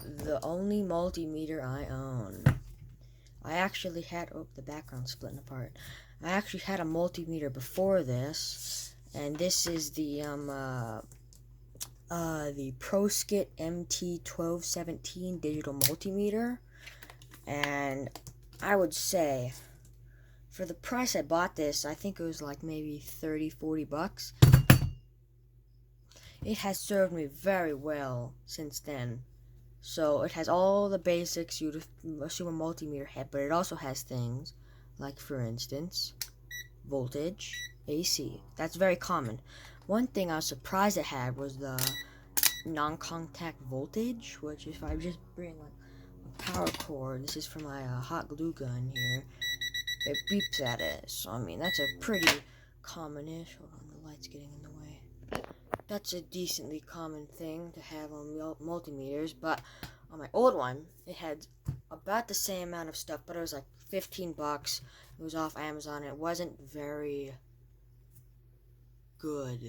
the only multimeter I own. I actually had, oh, the background's splitting apart. I actually had a multimeter before this, and this is the Proskit MT1217 Digital Multimeter, and I would say, for the price I bought this, I think it was like maybe 30-40 bucks. It has served me very well since then. So it has all the basics you'd assume a multimeter had, but it also has things like, for instance, voltage, AC. That's very common. One thing I was surprised it had was the non-contact voltage, which if I just bring like a power cord, this is for my hot glue gun here, it beeps at it. So I mean that's a pretty common-ish. Hold on, the light's getting in the way. That's a decently common thing to have on multimeters, but on my old one, it had about the same amount of stuff, but it was like 15 bucks. It was off Amazon. It wasn't very good.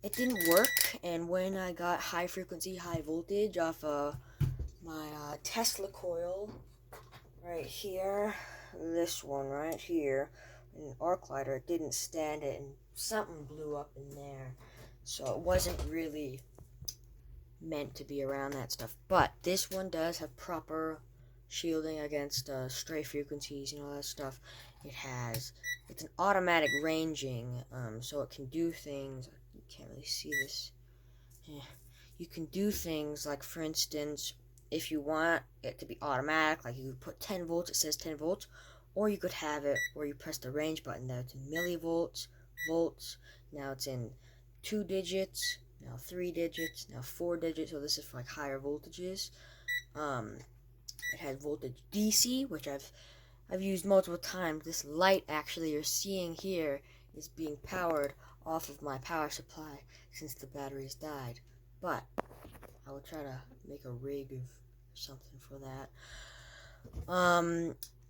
It didn't work, and when I got high frequency, high voltage off my Tesla coil right here, this one right here, an arc lighter, it didn't stand it, and something blew up in there, so it wasn't really meant to be around that stuff. But this one does have proper shielding against stray frequencies and all that stuff. It's an automatic ranging, so it can do things. You can't really see this. You can do things like, for instance, if you want it to be automatic, like you could put 10 volts, it says 10 volts, or you could have it where you press the range button there. It's in millivolts, volts, now it's in 2 digits, now 3 digits, now 4 digits, so this is for like higher voltages. It has voltage DC, which I've used multiple times. This light actually you're seeing here is being powered off of my power supply since the batteries died. But I will try to make a rig of something for that.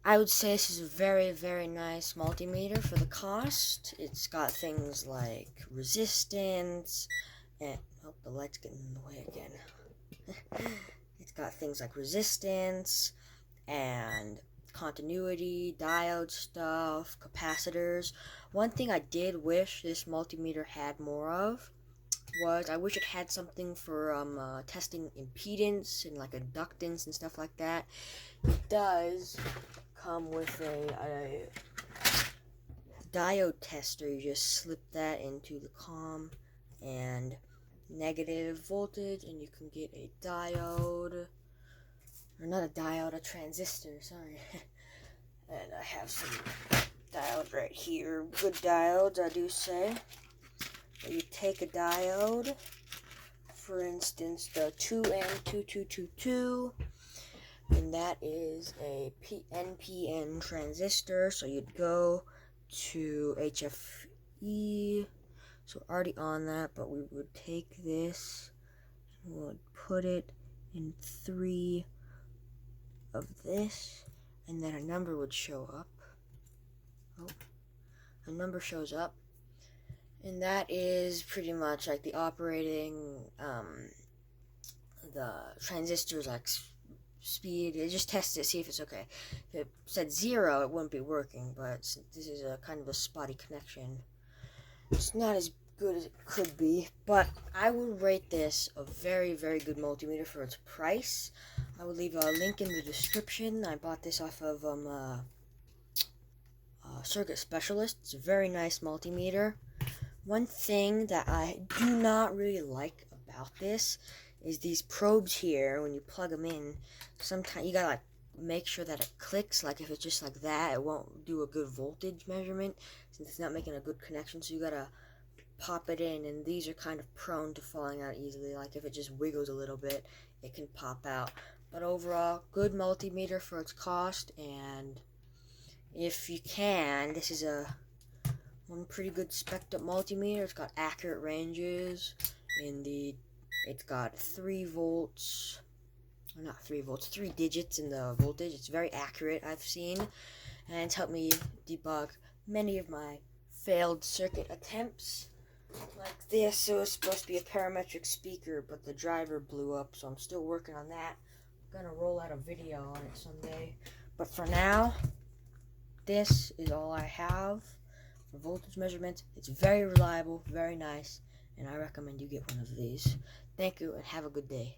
I would say this is a very, very nice multimeter for the cost. It's got things like resistance, and oh, the light's getting in the way again. It's got things like resistance and continuity, diode stuff, capacitors. One thing I did wish this multimeter had more of was I wish it had something for testing impedance and like inductance and stuff like that. It does come with a diode tester. You just slip that into the COM and negative voltage, and you can get a diode, or not a diode, a transistor, sorry. And I have some diodes right here, good diodes, I do say. You take a diode, for instance the 2M2222, and that is a NPN transistor, so you'd go to HFE, so already on that, but we would take this and we would put it in 3 of this, and then a number would show up. Oh, a number shows up, and that is pretty much like the operating, the transistor's like speed. It just tests it, see if it's okay. If it said 0, it wouldn't be working, but this is a kind of a spotty connection. It's not as good as it could be, but I would rate this a very, very good multimeter for its price. I will leave a link in the description. I bought this off of Circuit Specialist. It's a very nice multimeter. One thing that I do not really like about this is these probes here. When you plug them in, sometimes you gotta like make sure that it clicks. Like if it's just like that, it won't do a good voltage measurement since it's not making a good connection. So you gotta pop it in, and these are kind of prone to falling out easily. Like if it just wiggles a little bit, it can pop out. But overall, good multimeter for its cost, and if you can, this is one pretty good spec'd up multimeter. It's got accurate ranges. It's got 3 volts, or not 3 volts, 3 digits in the voltage. It's very accurate, I've seen, and it's helped me debug many of my failed circuit attempts. like this. It was supposed to be a parametric speaker, but the driver blew up, so I'm still working on that. I'm gonna roll out a video on it someday. But for now, this is all I have for voltage measurements. It's very reliable, very nice, and I recommend you get one of these. Thank you, and have a good day.